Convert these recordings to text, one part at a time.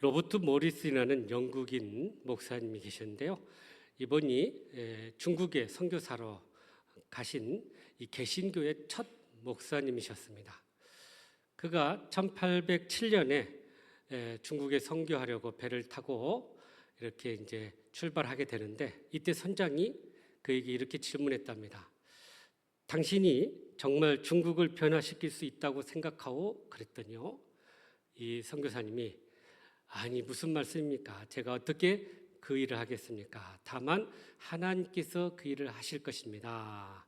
로버트 모리슨이라는 영국인 목사님이 계셨는데요. 이분이 중국에 선교사로 가신 이 개신교의 첫 목사님이셨습니다. 그가 1807년에 중국에 선교하려고 배를 타고 이렇게 이제 출발하게 되는데, 이때 선장이 그에게 이렇게 질문했답니다. 당신이 정말 중국을 변화시킬 수 있다고 생각하오? 그랬더니요, 이 선교사님이 아니 무슨 말씀입니까? 제가 어떻게 그 일을 하겠습니까? 다만 하나님께서 그 일을 하실 것입니다.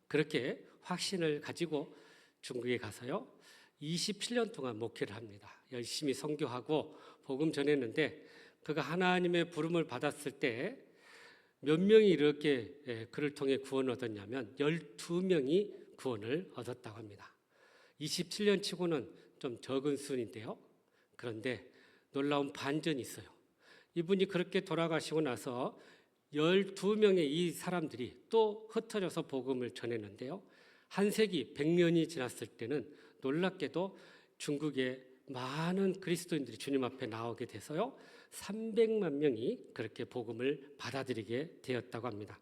그렇게 확신을 가지고 중국에 가서요 27년 동안 목회를 합니다. 열심히 선교하고 복음 전했는데, 그가 하나님의 부름을 받았을 때 몇 명이 이렇게 그를 통해 구원을 얻었냐면 12명이 구원을 얻었다고 합니다. 27년 치고는 좀 적은 수인데요. 그런데 놀라운 반전이 있어요. 이분이 그렇게 돌아가시고 나서 12명의 이 사람들이 또 흩어져서 복음을 전했는데요. 한 세기 100년이 지났을 때는 놀랍게도 중국에 많은 그리스도인들이 주님 앞에 나오게 돼서요 300만 명이 그렇게 복음을 받아들이게 되었다고 합니다.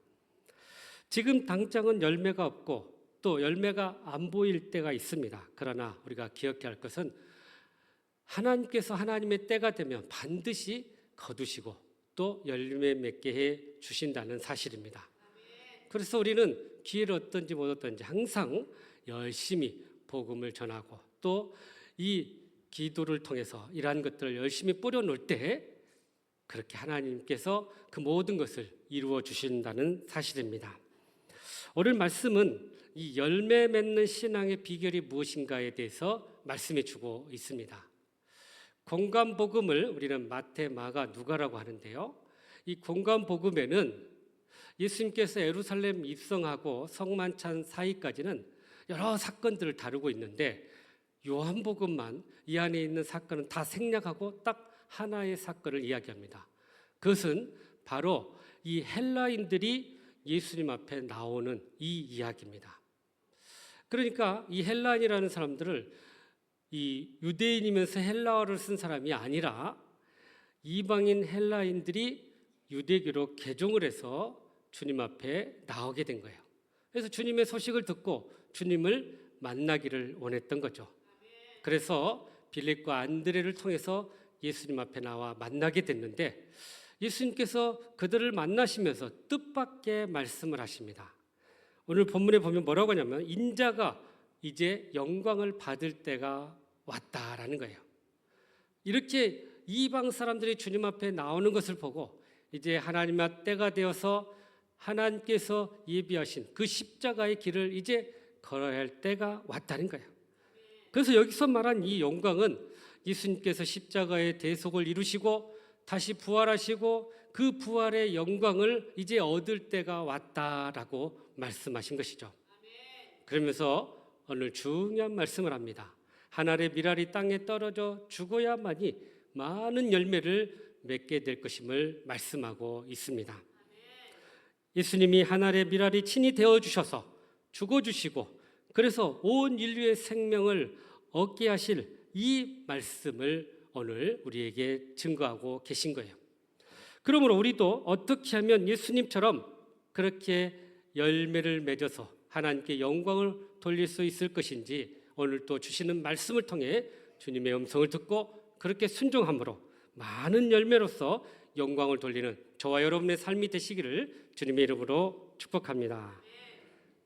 지금 당장은 열매가 없고 또 열매가 안 보일 때가 있습니다. 그러나 우리가 기억해야 할 것은 하나님께서 하나님의 때가 되면 반드시 거두시고 또 열매 맺게 해 주신다는 사실입니다. 그래서 우리는 기회를 얻든지 못 얻든지 항상 열심히 복음을 전하고 또 이 기도를 통해서 이러한 것들을 열심히 뿌려놓을 때 그렇게 하나님께서 그 모든 것을 이루어 주신다는 사실입니다. 오늘 말씀은 이 열매 맺는 신앙의 비결이 무엇인가에 대해서 말씀해 주고 있습니다. 공감복음을 우리는 마태, 마가, 누가라고 하는데요. 이 공감복음에는 예수님께서 예루살렘 입성하고 성만찬 사이까지는 여러 사건들을 다루고 있는데, 요한복음만 이 안에 있는 사건은 다 생략하고 딱 하나의 사건을 이야기합니다. 그것은 바로 이 헬라인들이 예수님 앞에 나오는 이 이야기입니다. 그러니까 이 헬라인이라는 사람들을 이 유대인이면서 헬라어를 쓴 사람이 아니라 이방인 헬라인들이 유대교로 개종을 해서 주님 앞에 나오게 된 거예요. 그래서 주님의 소식을 듣고 주님을 만나기를 원했던 거죠. 그래서 빌립과 안드레를 통해서 예수님 앞에 나와 만나게 됐는데, 예수님께서 그들을 만나시면서 뜻밖의 말씀을 하십니다. 오늘 본문에 보면 뭐라고 하냐면 인자가 이제 영광을 받을 때가 왔다라는 거예요. 이렇게 이방 사람들이 주님 앞에 나오는 것을 보고 이제 하나님의 때가 되어서 하나님께서 예비하신 그 십자가의 길을 이제 걸어야 할 때가 왔다는 거예요. 그래서 여기서 말한 이 영광은 예수님께서 십자가의 대속을 이루시고 다시 부활하시고 그 부활의 영광을 이제 얻을 때가 왔다라고 말씀하신 것이죠. 그러면서 오늘 중요한 말씀을 합니다. 한 알의 밀알이 땅에 떨어져 죽어야만이 많은 열매를 맺게 될 것임을 말씀하고 있습니다. 예수님이 한 알의 밀알이 친히 되어주셔서 죽어주시고 그래서 온 인류의 생명을 얻게 하실 이 말씀을 오늘 우리에게 증거하고 계신 거예요. 그러므로 우리도 어떻게 하면 예수님처럼 그렇게 열매를 맺어서 하나님께 영광을 돌릴 수 있을 것인지 오늘 또 주시는 말씀을 통해 주님의 음성을 듣고 그렇게 순종함으로 많은 열매로서 영광을 돌리는 저와 여러분의 삶이 되시기를 주님의 이름으로 축복합니다.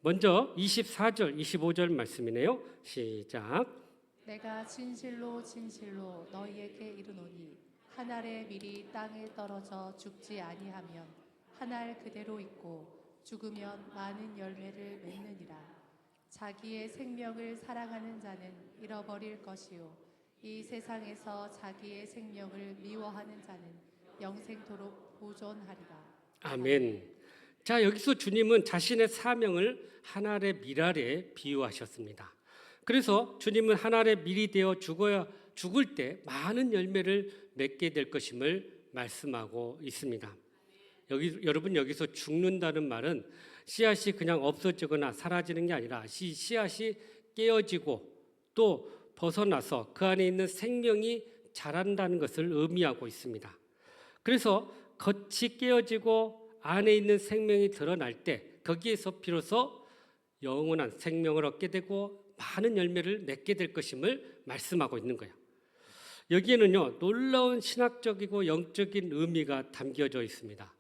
먼저 24절, 25절 말씀이네요. 시작. 내가 진실로 진실로 너희에게 이르노니 한 알의 밀이 땅에 떨어져 죽지 아니하면 한 알 그대로 있고 죽으면 많은 열매를 맺느니라. 자기의 생명을 사랑하는 자는 잃어버릴 것이요 이 세상에서 자기의 생명을 미워하는 자는 영생토록 보존하리라. 아멘. 자, 여기서 주님은 자신의 사명을 한 알의 밀알에 비유하셨습니다. 그래서 주님은 한 알의 밀이 되어 죽을 때 많은 열매를 맺게 될 것임을 말씀하고 있습니다. 여러분, 여기서 죽는다는 말은 씨앗이 그냥 없어지거나 사라지는 게 아니라 씨앗이 깨어지고 또 벗어나서 그 안에 있는 생명이 자란다는 것을 의미하고 있습니다. 그래서 겉이 깨어지고 안에 있는 생명이 드러날 때 거기에서 비로소 영원한 생명을 얻게 되고 많은 열매를 맺게 될 것임을 말씀하고 있는 거예요. 여기에는요, 놀라운 신학적이고 영적인 의미가 담겨져 있습니다.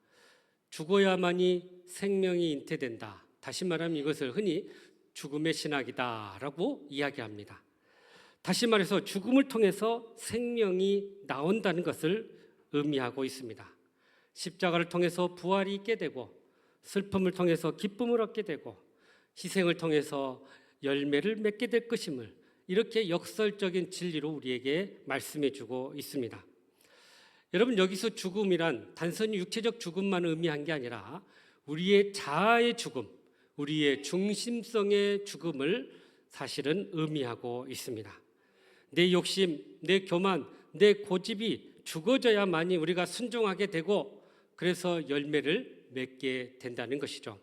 죽어야만이 생명이 잉태된다. 다시 말하면 이것을 흔히 죽음의 신학이다라고 이야기합니다. 다시 말해서 죽음을 통해서 생명이 나온다는 것을 의미하고 있습니다. 십자가를 통해서 부활이 있게 되고 슬픔을 통해서 기쁨을 얻게 되고 희생을 통해서 열매를 맺게 될 것임을 이렇게 역설적인 진리로 우리에게 말씀해 주고 있습니다. 여러분, 여기서 죽음이란 단순히 육체적 죽음만 의미한 게 아니라 우리의 자아의 죽음, 우리의 중심성의 죽음을 사실은 의미하고 있습니다. 내 욕심, 내 교만, 내 고집이 죽어져야만이 우리가 순종하게 되고 그래서 열매를 맺게 된다는 것이죠.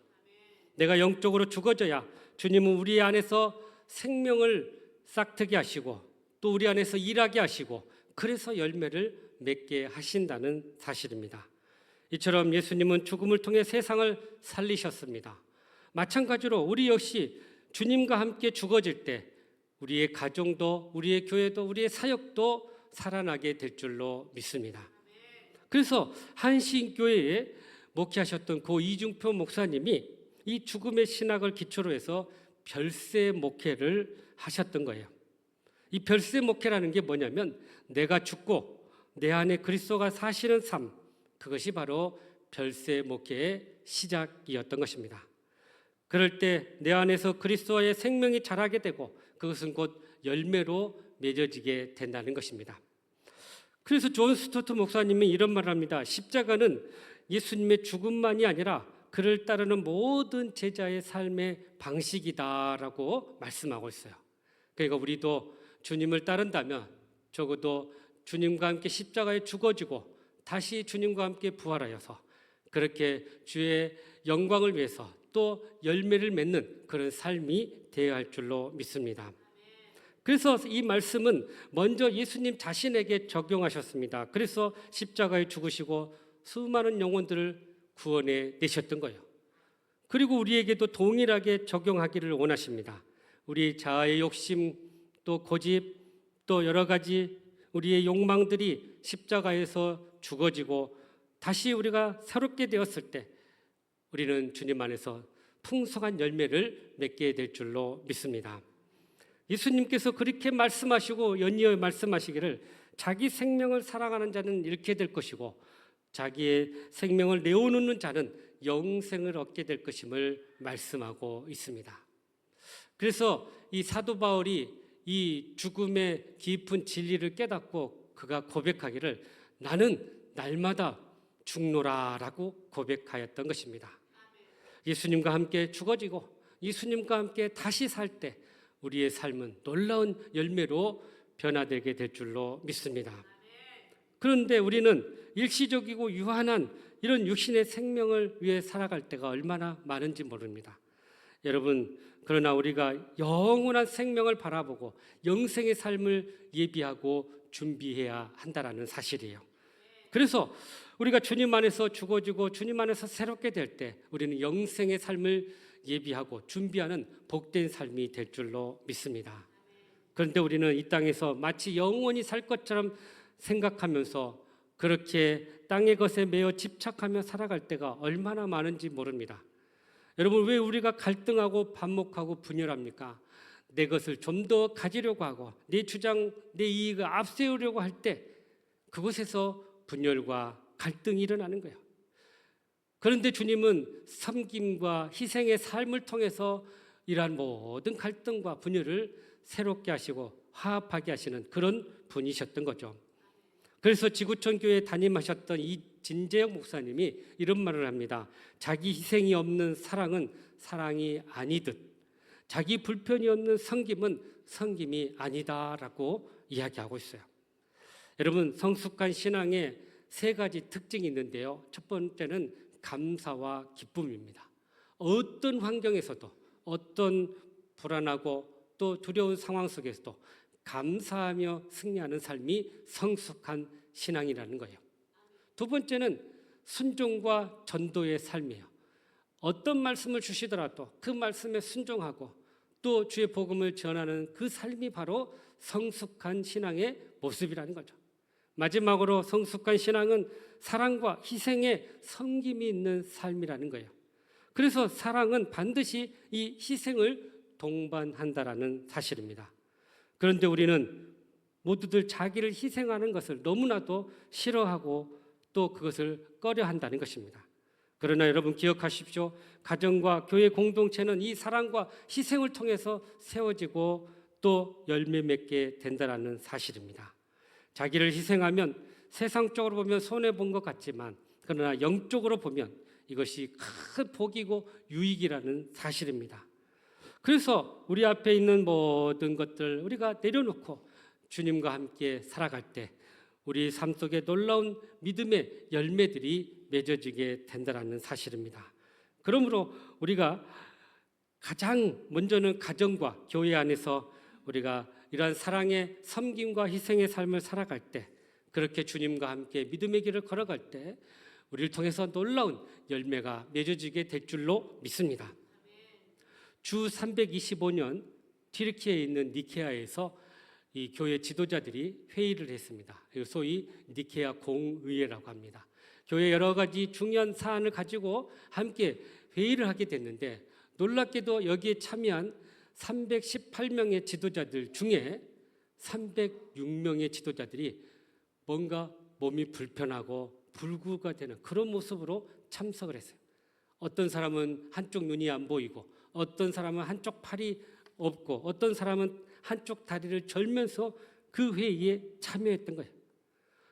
내가 영적으로 죽어져야 주님은 우리 안에서 생명을 싹트게 하시고 또 우리 안에서 일하게 하시고 그래서 열매를 맺게 하신다는 사실입니다. 이처럼 예수님은 죽음을 통해 세상을 살리셨습니다. 마찬가지로 우리 역시 주님과 함께 죽어질 때 우리의 가정도 우리의 교회도 우리의 사역도 살아나게 될 줄로 믿습니다. 그래서 한신교회에 목회하셨던 고 이중표 목사님이 이 죽음의 신학을 기초로 해서 별세 목회를 하셨던 거예요. 이 별세 목회라는 게 뭐냐면 내가 죽고 내 안에 그리스도가 사시는 삶, 그것이 바로 별세 목회의 시작이었던 것입니다. 그럴 때 내 안에서 그리스도의 생명이 자라게 되고 그것은 곧 열매로 맺어지게 된다는 것입니다. 그래서 존 스토트 목사님이 이런 말을 합니다. 십자가는 예수님의 죽음만이 아니라 그를 따르는 모든 제자의 삶의 방식이다라고 말씀하고 있어요. 그러니까 우리도 주님을 따른다면 적어도 주님과 함께 십자가에 죽어지고 다시 주님과 함께 부활하여서 그렇게 주의 영광을 위해서 또 열매를 맺는 그런 삶이 되어야 할 줄로 믿습니다. 그래서 이 말씀은 먼저 예수님 자신에게 적용하셨습니다. 그래서 십자가에 죽으시고 수많은 영혼들을 구원해 내셨던 거예요. 그리고 우리에게도 동일하게 적용하기를 원하십니다. 우리 자아의 욕심, 또 고집, 또 여러 가지 우리의 욕망들이 십자가에서 죽어지고 다시 우리가 새롭게 되었을 때 우리는 주님 안에서 풍성한 열매를 맺게 될 줄로 믿습니다. 예수님께서 그렇게 말씀하시고 연이어 말씀하시기를 자기 생명을 사랑하는 자는 잃게 될 것이고 자기의 생명을 내어놓는 자는 영생을 얻게 될 것임을 말씀하고 있습니다. 그래서 이 사도 바울이 이 죽음의 깊은 진리를 깨닫고 그가 고백하기를 나는 날마다 죽노라라고 고백하였던 것입니다. 예수님과 함께 죽어지고 예수님과 함께 다시 살 때 우리의 삶은 놀라운 열매로 변화되게 될 줄로 믿습니다. 그런데 우리는 일시적이고 유한한 이런 육신의 생명을 위해 살아갈 때가 얼마나 많은지 모릅니다. 여러분, 그러나 우리가 영원한 생명을 바라보고 영생의 삶을 예비하고 준비해야 한다는 사실이에요. 그래서 우리가 주님 안에서 죽어지고 주님 안에서 새롭게 될 때 우리는 영생의 삶을 예비하고 준비하는 복된 삶이 될 줄로 믿습니다. 그런데 우리는 이 땅에서 마치 영원히 살 것처럼 생각하면서 그렇게 땅의 것에 매여 집착하며 살아갈 때가 얼마나 많은지 모릅니다. 여러분, 왜 우리가 갈등하고 반목하고 분열합니까? 내 것을 좀 더 가지려고 하고 내 주장, 내 이익을 앞세우려고 할 때 그곳에서 분열과 갈등이 일어나는 거예요. 그런데 주님은 섬김과 희생의 삶을 통해서 이러한 모든 갈등과 분열을 새롭게 하시고 화합하게 하시는 그런 분이셨던 거죠. 그래서 지구촌 교회에 담임하셨던 이 진재영 목사님이 이런 말을 합니다. 자기 희생이 없는 사랑은 사랑이 아니듯 자기 불편이 없는 섬김은 섬김이 아니다라고 이야기하고 있어요. 여러분, 성숙한 신앙에 세 가지 특징이 있는데요. 첫 번째는 감사와 기쁨입니다. 어떤 환경에서도 어떤 불안하고 또 두려운 상황 속에서도 감사하며 승리하는 삶이 성숙한 신앙이라는 거예요. 두 번째는 순종과 전도의 삶이에요. 어떤 말씀을 주시더라도 그 말씀에 순종하고 또 주의 복음을 전하는 그 삶이 바로 성숙한 신앙의 모습이라는 거죠. 마지막으로 성숙한 신앙은 사랑과 희생의 섬김이 있는 삶이라는 거예요. 그래서 사랑은 반드시 이 희생을 동반한다라는 사실입니다. 그런데 우리는 모두들 자기를 희생하는 것을 너무나도 싫어하고 또 그것을 꺼려한다는 것입니다. 그러나 여러분 기억하십시오. 가정과 교회 공동체는 이 사랑과 희생을 통해서 세워지고 또 열매 맺게 된다는 사실입니다. 자기를 희생하면 세상적으로 보면 손해본 것 같지만 그러나 영적으로 보면 이것이 큰 복이고 유익이라는 사실입니다. 그래서 우리 앞에 있는 모든 것들 우리가 내려놓고 주님과 함께 살아갈 때 우리 삶 속에 놀라운 믿음의 열매들이 맺어지게 된다는 사실입니다. 그러므로 우리가 가장 먼저는 가정과 교회 안에서 우리가 이러한 사랑의 섬김과 희생의 삶을 살아갈 때 그렇게 주님과 함께 믿음의 길을 걸어갈 때 우리를 통해서 놀라운 열매가 맺어지게 될 줄로 믿습니다. 주 325년 튀르키예에 있는 니케아에서 이 교회 지도자들이 회의를 했습니다. 소위 니케아 공의회라고 합니다. 교회 여러 가지 중요한 사안을 가지고 함께 회의를 하게 됐는데 놀랍게도 여기에 참여한 318명의 지도자들 중에 306명의 지도자들이 뭔가 몸이 불편하고 불구가 되는 그런 모습으로 참석을 했어요. 어떤 사람은 한쪽 눈이 안 보이고 어떤 사람은 한쪽 팔이 없고 어떤 사람은 한쪽 다리를 절면서 그 회의에 참여했던 거예요.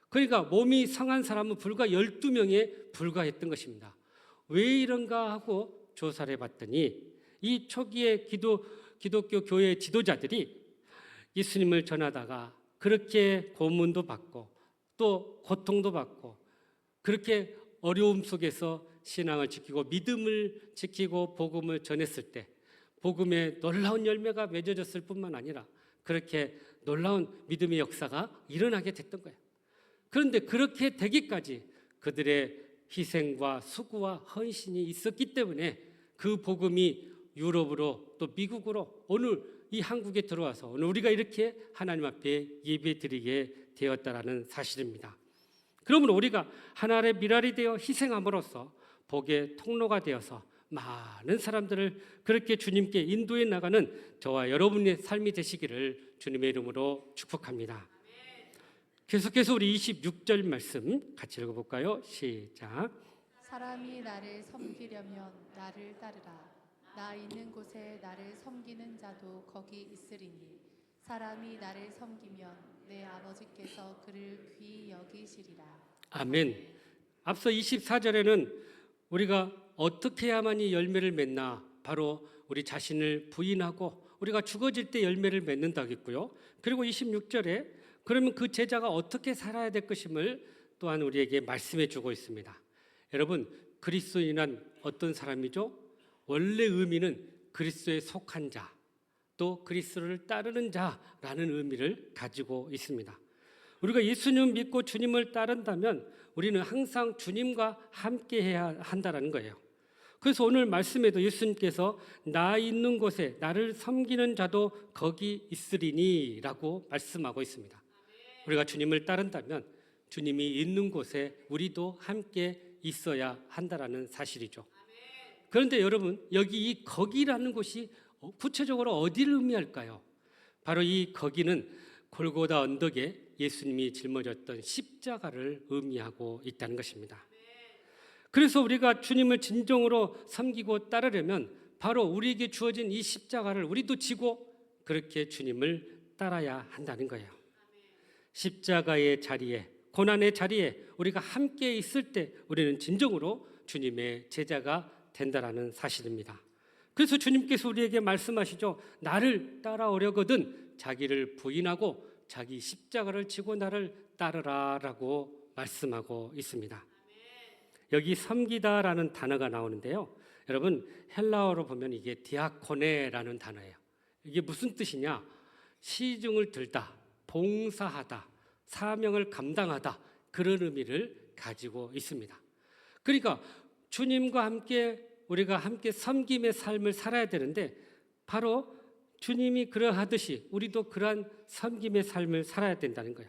그러니까 몸이 성한 사람은 불과 12명에 불과했던 것입니다. 왜 이런가 하고 조사를 해봤더니 이 초기의 기독교 교회 지도자들이 예수님을 전하다가 그렇게 고문도 받고 또 고통도 받고 그렇게 어려움 속에서 신앙을 지키고 믿음을 지키고 복음을 전했을 때 복음의 놀라운 열매가 맺어졌을 뿐만 아니라 그렇게 놀라운 믿음의 역사가 일어나게 됐던 거예요. 그런데 그렇게 되기까지 그들의 희생과 수고와 헌신이 있었기 때문에 그 복음이 유럽으로 또 미국으로 오늘 이 한국에 들어와서 오늘 우리가 이렇게 하나님 앞에 예배드리게 되었다라는 사실입니다. 그러므로 우리가 하나님의 미랄이 되어 희생함으로써 복의 통로가 되어서 많은 사람들을 그렇게 주님께 인도해 나가는 저와 여러분의 삶이 되시기를 주님의 이름으로 축복합니다. 계속해서 우리 26절 말씀 같이 읽어볼까요? 시작. 사람이 나를 섬기려면 나를 따르라. 나 있는 곳에 나를 섬기는 자도 거기 있으리니 사람이 나를 섬기면 내 아버지께서 그를 귀히 여기시리라. 아멘. 앞서 24절에는 우리가 어떻게 해야만이 열매를 맺나 바로 우리 자신을 부인하고 우리가 죽어질 때 열매를 맺는다고 했고요. 그리고 26절에 그러면 그 제자가 어떻게 살아야 될 것임을 또한 우리에게 말씀해 주고 있습니다. 여러분 그리스도인은 어떤 사람이죠? 원래 의미는 그리스도에 속한 자, 또 그리스도를 따르는 자라는 의미를 가지고 있습니다. 우리가 예수님을 믿고 주님을 따른다면 우리는 항상 주님과 함께 해야 한다는 거예요. 그래서 오늘 말씀에도 예수님께서 나 있는 곳에 나를 섬기는 자도 거기 있으리니 라고 말씀하고 있습니다. 우리가 주님을 따른다면 주님이 있는 곳에 우리도 함께 있어야 한다는 사실이죠. 그런데 여러분 여기 이 거기라는 곳이 구체적으로 어디를 의미할까요? 바로 이 거기는 골고다 언덕에 예수님이 짊어졌던 십자가를 의미하고 있다는 것입니다. 그래서 우리가 주님을 진정으로 섬기고 따르려면 바로 우리에게 주어진 이 십자가를 우리도 지고 그렇게 주님을 따라야 한다는 거예요. 십자가의 자리에 고난의 자리에 우리가 함께 있을 때 우리는 진정으로 주님의 제자가 된다라는 사실입니다. 그래서 주님께서 우리에게 말씀하시죠. 나를 따라오려거든 자기를 부인하고 자기 십자가를 지고 나를 따르라라고 말씀하고 있습니다. 여기 섬기다라는 단어가 나오는데요. 여러분 헬라어로 보면 이게 디아코네라는 단어예요. 이게 무슨 뜻이냐? 시중을 들다, 봉사하다, 사명을 감당하다, 그런 의미를 가지고 있습니다. 그러니까 주님과 함께 우리가 함께 섬김의 삶을 살아야 되는데, 바로 주님이 그러하듯이 우리도 그러한 섬김의 삶을 살아야 된다는 거야.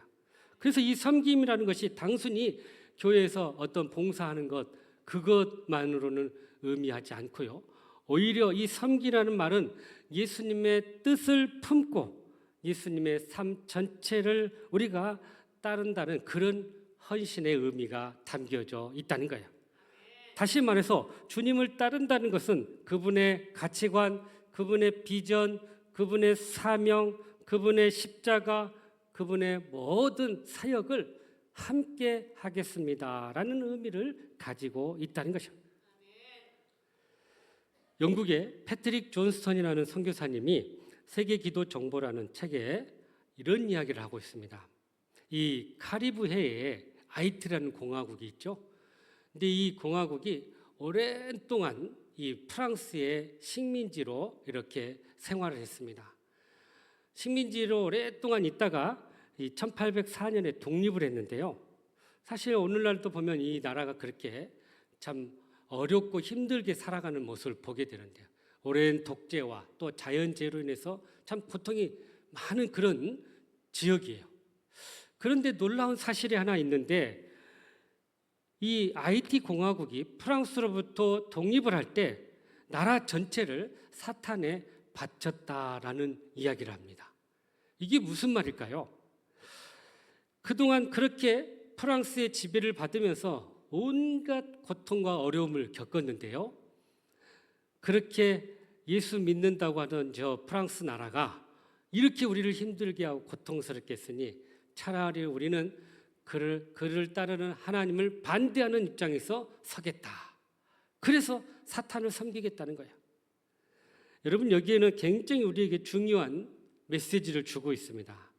그래서 이 섬김이라는 것이 단순히 교회에서 어떤 봉사하는 것, 그것만으로는 의미하지 않고요. 오히려 이 섬기라는 말은 예수님의 뜻을 품고 예수님의 삶 전체를 우리가 따른다는 그런 헌신의 의미가 담겨져 있다는 거예요. 다시 말해서 주님을 따른다는 것은 그분의 가치관, 그분의 비전, 그분의 사명, 그분의 십자가, 그분의 모든 사역을 함께 하겠습니다라는 의미를 가지고 있다는 것이죠. 영국의 패트릭 존스턴이라는 선교사님이 세계 기도 정보라는 책에 이런 이야기를 하고 있습니다. 이 카리브해에 아이티라는 공화국이 있죠. 근데 이 공화국이 오랜 동안 이 프랑스의 식민지로 이렇게 생활을 했습니다. 식민지로 오랫동안 있다가 이 1804년에 독립을 했는데요. 사실 오늘날도 보면 이 나라가 그렇게 참 어렵고 힘들게 살아가는 모습을 보게 되는데요. 오랜 독재와 또 자연재해로 인해서 참 고통이 많은 그런 지역이에요. 그런데 놀라운 사실이 하나 있는데, 이 아이티 공화국이 프랑스로부터 독립을 할 때 나라 전체를 사탄에 바쳤다라는 이야기를 합니다. 이게 무슨 말일까요? 그동안 그렇게 프랑스의 지배를 받으면서 온갖 고통과 어려움을 겪었는데요. 그렇게 예수 믿는다고 하던 저 프랑스 나라가 이렇게 우리를 힘들게 하고 고통스럽게 했으니 차라리 우리는 그를 따르는 하나님을 반대하는 입장에서 서겠다. 그래서 사탄을 섬기겠다는 거예요. 여러분, 여기에는 굉장히 우리에게 중요한 메시지를 주고 있습니다.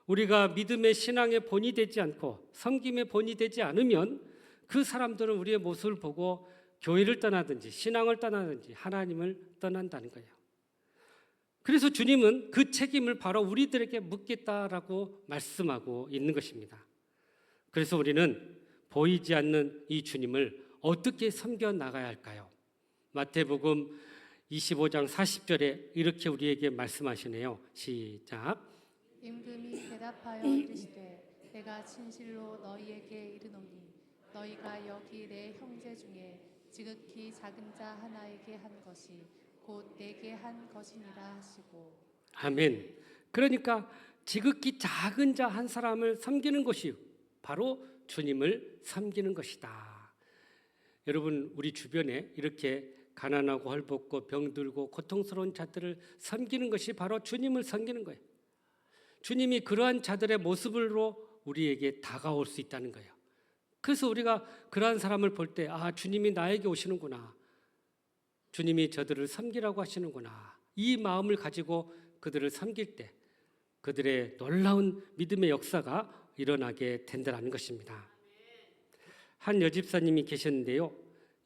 우리가 믿음의 신앙의 본이 되지 않고 섬김의 본이 되지 않으면 그 사람들은 우리의 모습을 보고 교회를 떠나든지 신앙을 떠나든지 하나님을 떠난다는 거예요. 그래서 주님은 그 책임을 바로 우리들에게 묻겠다라고 말씀하고 있는 것입니다. 그래서 우리는 보이지 않는 이 주님을 어떻게 섬겨 나가야 할까요? 마태복음 25장 40절에 이렇게 우리에게 말씀하시네요. 시작. 임금이 대답하여 이르시되 내가 진실로 너희에게 이르노니 너희가 여기 내 형제 중에 지극히 작은 자 하나에게 한 것이 곧 내게 한 것이니라 하시고. 아멘. 그러니까 지극히 작은 자 한 사람을 섬기는 것이 바로 주님을 섬기는 것이다. 여러분, 우리 주변에 이렇게 가난하고 헐벗고 병들고 고통스러운 자들을 섬기는 것이 바로 주님을 섬기는 거예요. 주님이 그러한 자들의 모습으로 우리에게 다가올 수 있다는 거예요. 그래서 우리가 그러한 사람을 볼 때, 아, 주님이 나에게 오시는구나, 주님이 저들을 섬기라고 하시는구나, 이 마음을 가지고 그들을 섬길 때 그들의 놀라운 믿음의 역사가 일어나게 된다는 것입니다. 한 여집사님이 계셨는데요.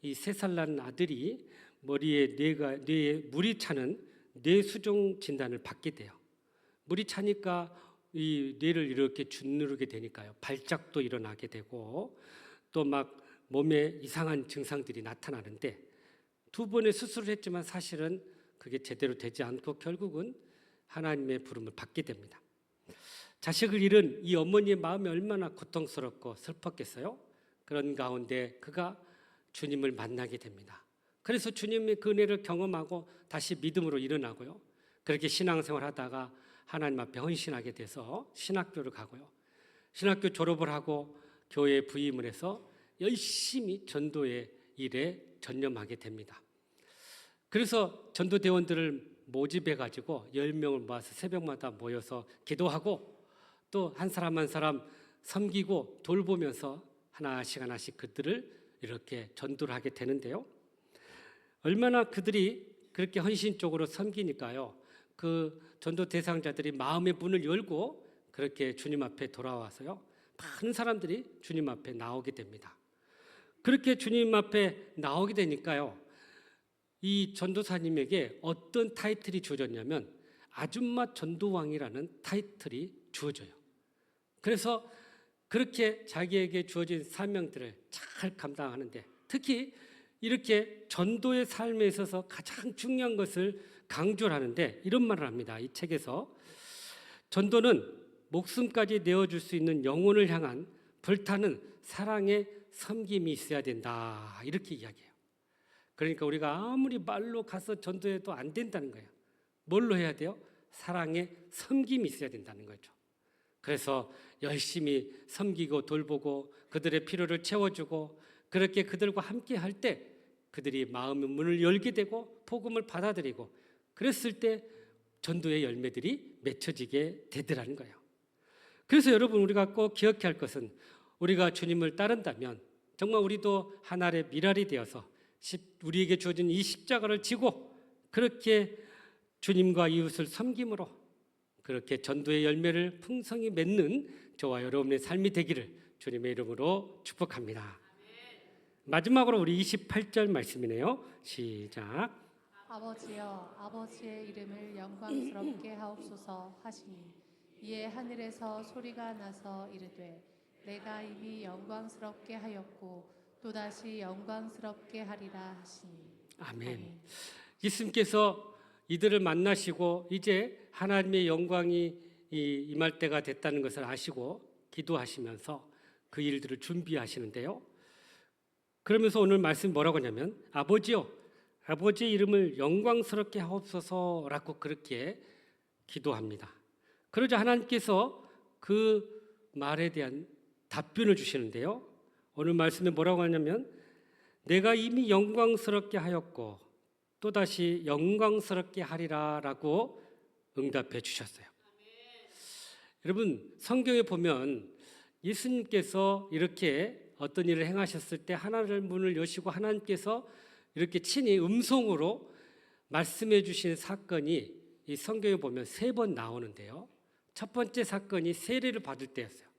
이 3살 난 아들이 머리에 뇌에 물이 차는 뇌수종 진단을 받게 돼요. 물이 차니까 이 뇌를 이렇게 짓누르게 되니까요. 발작도 일어나게 되고 또 막 몸에 이상한 증상들이 나타나는데 2번의 수술을 했지만 사실은 그게 제대로 되지 않고 결국은 하나님의 부름을 받게 됩니다. 자식을 잃은 이 어머니의 마음이 얼마나 고통스럽고 슬펐겠어요? 그런 가운데 그가 주님을 만나게 됩니다. 그래서 주님의 그 은혜를 경험하고 다시 믿음으로 일어나고요. 그렇게 신앙생활 하다가 하나님 앞에 헌신하게 돼서 신학교를 가고요. 신학교 졸업을 하고 교회에 부임을 해서 열심히 전도의 일에 전념하게 됩니다. 그래서 전도대원들을 모집해 가지고 10명을 모아서 새벽마다 모여서 기도하고 또 한 사람 한 사람 섬기고 돌보면서 하나씩 그들을 이렇게 전도를 하게 되는데요. 얼마나 그들이 그렇게 헌신적으로 섬기니까요. 그 전도 대상자들이 마음의 문을 열고 그렇게 주님 앞에 돌아와서요. 많은 사람들이 주님 앞에 나오게 됩니다. 그렇게 주님 앞에 나오게 되니까요. 이 전도사님에게 어떤 타이틀이 주어졌냐면 아줌마 전도왕이라는 타이틀이 주어져요. 그래서 그렇게 자기에게 주어진 사명들을 잘 감당하는데, 특히 이렇게 전도의 삶에 있어서 가장 중요한 것을 강조를 하는데 이런 말을 합니다. 이 책에서 전도는 목숨까지 내어줄 수 있는 영혼을 향한 불타는 사랑의 섬김이 있어야 된다, 이렇게 이야기해요. 그러니까 우리가 아무리 말로 가서 전도해도 안 된다는 거예요. 뭘로 해야 돼요? 사랑의 섬김이 있어야 된다는 거죠. 그래서 열심히 섬기고 돌보고 그들의 필요를 채워주고, 그렇게 그들과 함께 할 때 그들이 마음의 문을 열게 되고 복음을 받아들이고, 그랬을 때 전도의 열매들이 맺혀지게 되더라는 거예요. 그래서 여러분, 우리가 꼭 기억해야 할 것은, 우리가 주님을 따른다면 정말 우리도 하나의 미랄이 되어서 우리에게 주어진 이 십자가를 지고 그렇게 주님과 이웃을 섬김으로 그렇게 전도의 열매를 풍성히 맺는 저와 여러분의 삶이 되기를 주님의 이름으로 축복합니다. 마지막으로 우리 28절 말씀이네요. 시작. 아버지여, 아버지의 이름을 영광스럽게 하옵소서 하시니, 이에 하늘에서 소리가 나서 이르되 내가 이미 영광스럽게 하였고 또다시 영광스럽게 하리라 하시니. 아멘. 예수님께서 이들을 만나시고 이제 하나님의 영광이 임할 때가 됐다는 것을 아시고 기도하시면서 그 일들을 준비하시는데요. 그러면서 오늘 말씀 뭐라고 하냐면, 아버지여, 아버지의 이름을 영광스럽게 하옵소서라고 그렇게 기도합니다. 그러자 하나님께서 그 말에 대한 답변을 주시는데요. 오늘 말씀에 뭐라고 하냐면, 내가 이미 영광스럽게 하였고 또다시 영광스럽게 하리라 라고 응답해 주셨어요. 여러분, 성경에 보면 예수님께서 이렇게 어떤 일을 행하셨을 때 하나님의 문을 여시고 하나님께서 이렇게 친히 음성으로 말씀해 주신 사건이 이 성경에 보면 3번 나오는데요. 첫 번째 사건이 세례를 받을 때였어요.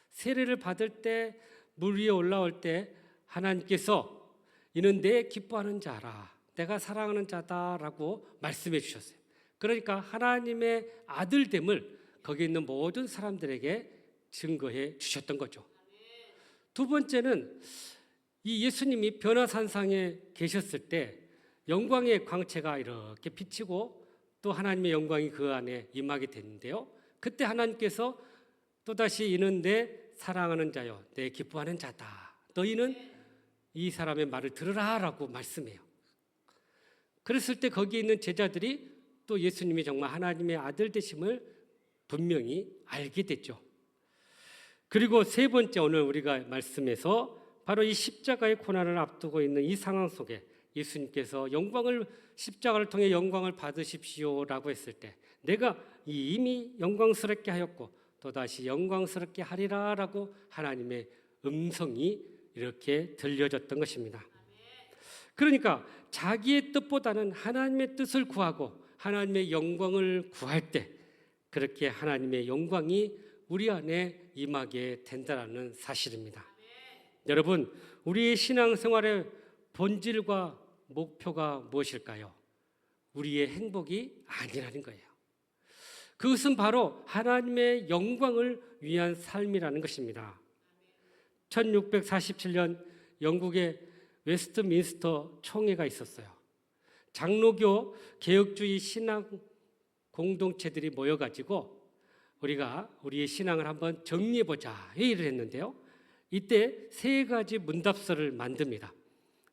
세례를 받을 때 물 위에 올라올 때 하나님께서 이는 내 기뻐하는 자라, 내가 사랑하는 자다라고 말씀해 주셨어요. 그러니까 하나님의 아들됨을 거기 있는 모든 사람들에게 증거해 주셨던 거죠. 두 번째는 이 예수님이 변화산상에 계셨을 때 영광의 광채가 이렇게 비치고 또 하나님의 영광이 그 안에 임하게 됐는데요. 그때 하나님께서 또다시 이는 내 사랑하는 자요, 내 기뻐하는 자다, 너희는 이 사람의 말을 들으라 라고 말씀해요. 그랬을 때 거기에 있는 제자들이 또 예수님이 정말 하나님의 아들 되심을 분명히 알게 됐죠. 그리고 세 번째, 오늘 우리가 말씀에서 바로 이 십자가의 고난을 앞두고 있는 이 상황 속에 예수님께서 십자가를 통해 영광을 받으십시오라고 했을 때 내가 이미 영광스럽게 하였고 또다시 영광스럽게 하리라라고 하나님의 음성이 이렇게 들려졌던 것입니다. 그러니까 자기의 뜻보다는 하나님의 뜻을 구하고 하나님의 영광을 구할 때 그렇게 하나님의 영광이 우리 안에 임하게 된다는 사실입니다. 여러분, 우리의 신앙생활의 본질과 목표가 무엇일까요? 우리의 행복이 아니라는 거예요. 그것은 바로 하나님의 영광을 위한 삶이라는 것입니다. 1647년 영국의 웨스트민스터 총회가 있었어요. 장로교 개혁주의 신앙 공동체들이 모여가지고 우리가 우리의 신앙을 한번 정리해보자 회의를 했는데요. 이때 3가지 문답서를 만듭니다.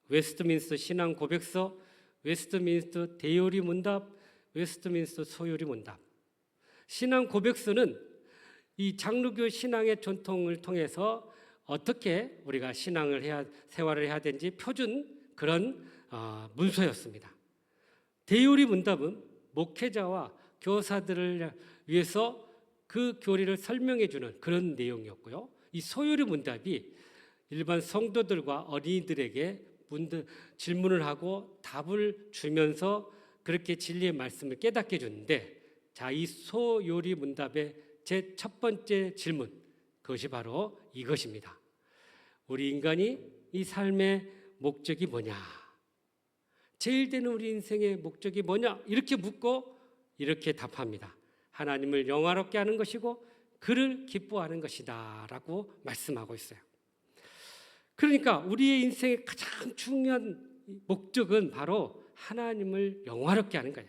웨스트민스터 신앙 고백서, 웨스트민스터 대요리 문답, 웨스트민스터 소요리 문답. 신앙 고백서는 이 장로교 신앙의 전통을 통해서 어떻게 우리가 생활을 해야 되는지 표준 그런 문서였습니다. 대요리 문답은 목회자와 교사들을 위해서 그 교리를 설명해 주는 그런 내용이었고요. 이 소요리 문답이 일반 성도들과 어린이들에게 질문을 하고 답을 주면서 그렇게 진리의 말씀을 깨닫게 해주는데, 자, 이 소요리 문답의 제 첫 번째 질문, 그것이 바로 이것입니다. 우리 인간이 이 삶의 목적이 뭐냐? 제일 되는 우리 인생의 목적이 뭐냐? 이렇게 묻고 이렇게 답합니다. 하나님을 영화롭게 하는 것이고 그를 기뻐하는 것이다 라고 말씀하고 있어요. 그러니까 우리의 인생의 가장 중요한 목적은 바로 하나님을 영화롭게 하는 거예요.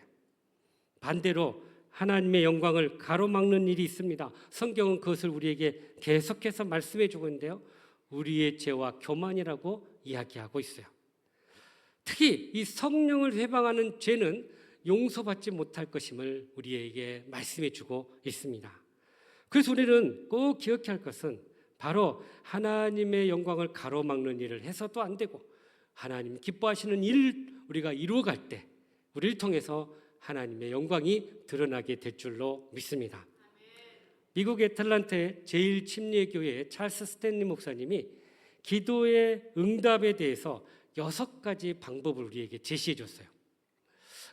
반대로 하나님의 영광을 가로막는 일이 있습니다. 성경은 그것을 우리에게 계속해서 말씀해 주고 있는데요, 우리의 죄와 교만이라고 이야기하고 있어요. 특히 이 성령을 회방하는 죄는 용서받지 못할 것임을 우리에게 말씀해 주고 있습니다. 그래서 우리는 꼭 기억해야 할 것은 바로 하나님의 영광을 가로막는 일을 해서도 안 되고, 하나님 기뻐하시는 일을 우리가 이루어갈 때 우리를 통해서 하나님의 영광이 드러나게 될 줄로 믿습니다. 미국 애틀랜타의 제1침례교회의 찰스 스탠리 목사님이 기도의 응답에 대해서 6가지 방법을 우리에게 제시해 줬어요.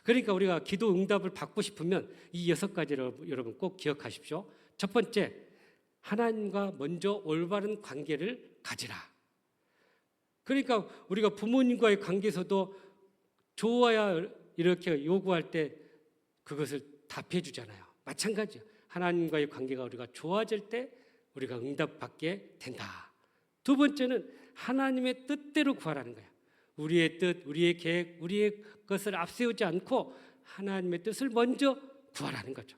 그러니까 우리가 기도 응답을 받고 싶으면 이 6가지를 여러분 꼭 기억하십시오. 첫 번째, 하나님과 먼저 올바른 관계를 가지라. 그러니까 우리가 부모님과의 관계에서도 좋아야 이렇게 요구할 때 그것을 답해 주잖아요. 마찬가지예요. 하나님과의 관계가 우리가 좋아질 때 우리가 응답받게 된다. 두 번째는 하나님의 뜻대로 구하라는 거예요. 우리의 뜻, 우리의 계획, 우리의 것을 앞세우지 않고 하나님의 뜻을 먼저 구하라는 거죠.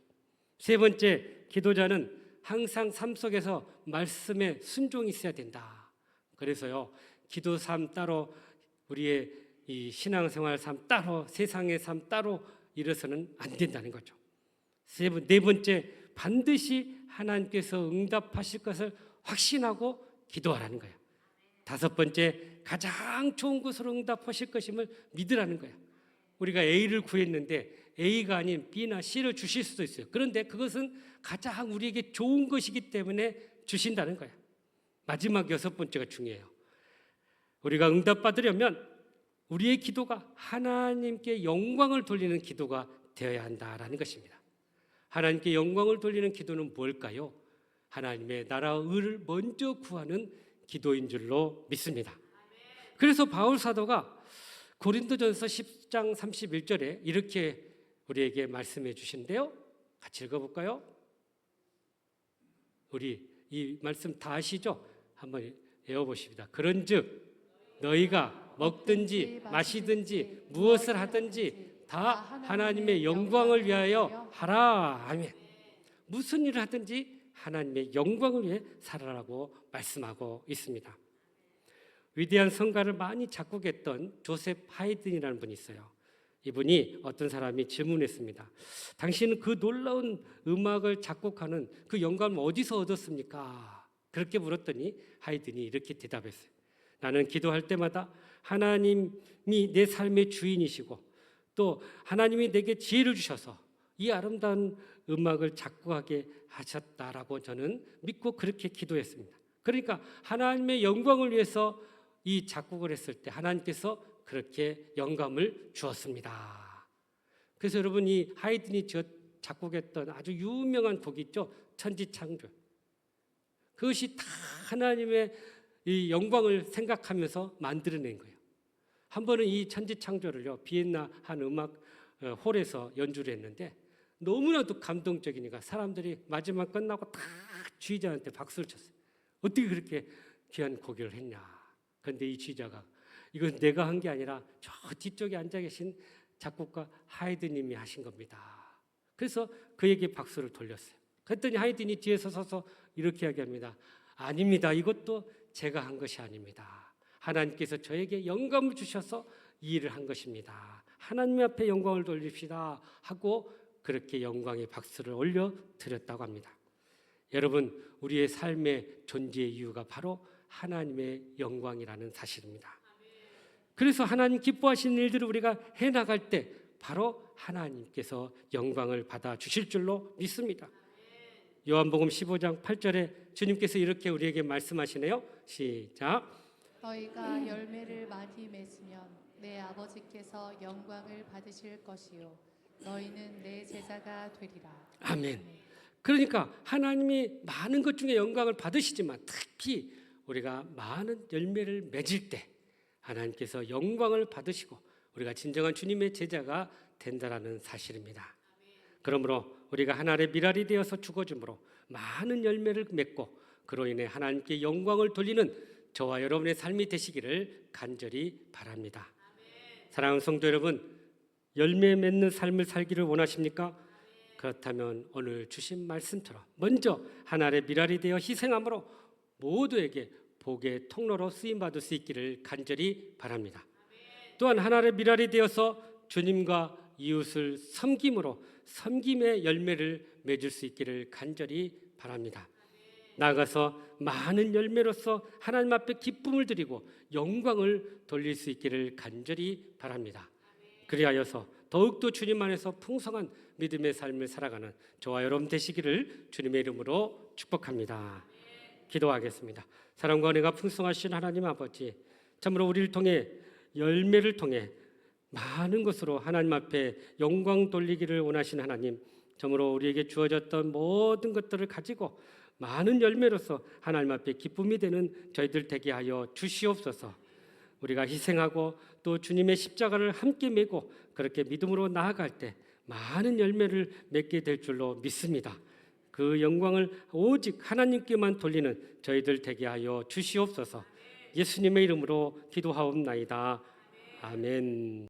세 번째, 기도자는 항상 삶 속에서 말씀에 순종이 있어야 된다. 그래서요, 기도 삶 따로, 우리의 이 신앙생활 삶 따로, 세상의 삶 따로 이래서는 안 된다는 거죠. 네 번째, 반드시 하나님께서 응답하실 것을 확신하고 기도하라는 거예요. 다섯 번째, 가장 좋은 것으로 응답하실 것임을 믿으라는 거예요. 우리가 A를 구했는데 A가 아닌 B나 C를 주실 수도 있어요. 그런데 그것은 가장 우리에게 좋은 것이기 때문에 주신다는 거예요. 마지막 6번째가 중요해요. 우리가 응답받으려면 우리의 기도가 하나님께 영광을 돌리는 기도가 되어야 한다라는 것입니다. 하나님께 영광을 돌리는 기도는 뭘까요? 하나님의 나라와 의를 먼저 구하는 기도인 줄로 믿습니다. 그래서 바울 사도가 고린도전서 10장 31절에 이렇게 우리에게 말씀해 주신대요. 같이 읽어볼까요? 우리 이 말씀 다 아시죠? 한번 외워보십니다. 그런즉 너희가 먹든지 마시든지 무엇을 하든지 다 하나님의 영광을 위하여 하라. 아멘. 무슨 일을 하든지 하나님의 영광을 위해 살아라고 말씀하고 있습니다. 위대한 성가를 많이 작곡했던 조셉 하이든이라는 분이 있어요. 이분이 어떤 사람이 질문했습니다. 당신은 그 놀라운 음악을 작곡하는 그 영감을 어디서 얻었습니까? 그렇게 물었더니 하이든이 이렇게 대답했어요. 나는 기도할 때마다 하나님이 내 삶의 주인이시고 또 하나님이 내게 지혜를 주셔서 이 아름다운 음악을 작곡하게 하셨다라고 저는 믿고 그렇게 기도했습니다. 그러니까 하나님의 영광을 위해서 이 작곡을 했을 때 하나님께서 그렇게 영감을 주었습니다. 그래서 여러분, 이 하이든이 작곡했던 아주 유명한 곡이 있죠. 천지창조. 그것이 다 하나님의 이 영광을 생각하면서 만들어낸 거예요. 한 번은 이 천지창조를요, 비엔나 한 음악 홀에서 연주를 했는데 너무나도 감동적이니까 사람들이 마지막 끝나고 다 지휘자한테 박수를 쳤어요. 어떻게 그렇게 귀한 곡을 했냐. 그런데 이 지휘자가 이건 내가 한 게 아니라 저 뒤쪽에 앉아 계신 작곡가 하이든님이 하신 겁니다. 그래서 그에게 박수를 돌렸어요. 그랬더니 하이든이 뒤에서 서서 이렇게 이야기합니다. 아닙니다. 이것도 제가 한 것이 아닙니다. 하나님께서 저에게 영감을 주셔서 이 일을 한 것입니다. 하나님 앞에 영광을 돌립시다 하고 그렇게 영광의 박수를 올려 드렸다고 합니다. 여러분, 우리의 삶의 존재의 이유가 바로 하나님의 영광이라는 사실입니다. 그래서 하나님 기뻐하시는 일들을 우리가 해나갈 때 바로 하나님께서 영광을 받아 주실 줄로 믿습니다. 요한복음 15장 8절에 주님께서 이렇게 우리에게 말씀하시네요. 시작. 너희가 열매를 많이 맺으면 내 아버지께서 영광을 받으실 것이요 너희는 내 제자가 되리라. 아멘. 그러니까 하나님이 많은 것 중에 영광을 받으시지만 특히 우리가 많은 열매를 맺을 때 하나님께서 영광을 받으시고 우리가 진정한 주님의 제자가 된다라는 사실입니다. 그러므로 우리가 하나님의 미랄이 되어서 죽어줌으로 많은 열매를 맺고 그로 인해 하나님께 영광을 돌리는 저와 여러분의 삶이 되시기를 간절히 바랍니다. 사랑하는 성도 여러분, 열매 맺는 삶을 살기를 원하십니까? 그렇다면 오늘 주신 말씀처럼 먼저 하나님의 미랄이 되어 희생함으로 모두에게 복의 통로로 쓰임받을 수 있기를 간절히 바랍니다. 또한 하나님의 미랄이 되어서 주님과 이웃을 섬김으로 섬김의 열매를 맺을 수 있기를 간절히 바랍니다. 나아가서 많은 열매로서 하나님 앞에 기쁨을 드리고 영광을 돌릴 수 있기를 간절히 바랍니다. 그리하여서 더욱더 주님 안에서 풍성한 믿음의 삶을 살아가는 저와 여러분 되시기를 주님의 이름으로 축복합니다. 기도하겠습니다. 사랑과 은혜가 풍성하신 하나님 아버지, 참으로 우리를 통해 열매를 통해 많은 것으로 하나님 앞에 영광 돌리기를 원하신 하나님, 참으로 우리에게 주어졌던 모든 것들을 가지고 많은 열매로서 하나님 앞에 기쁨이 되는 저희들 되게 하여 주시옵소서. 우리가 희생하고 또 주님의 십자가를 함께 메고 그렇게 믿음으로 나아갈 때 많은 열매를 맺게 될 줄로 믿습니다. 그 영광을 오직 하나님께만 돌리는 저희들 되게 하여 주시옵소서. 예수님의 이름으로 기도하옵나이다. 아멘.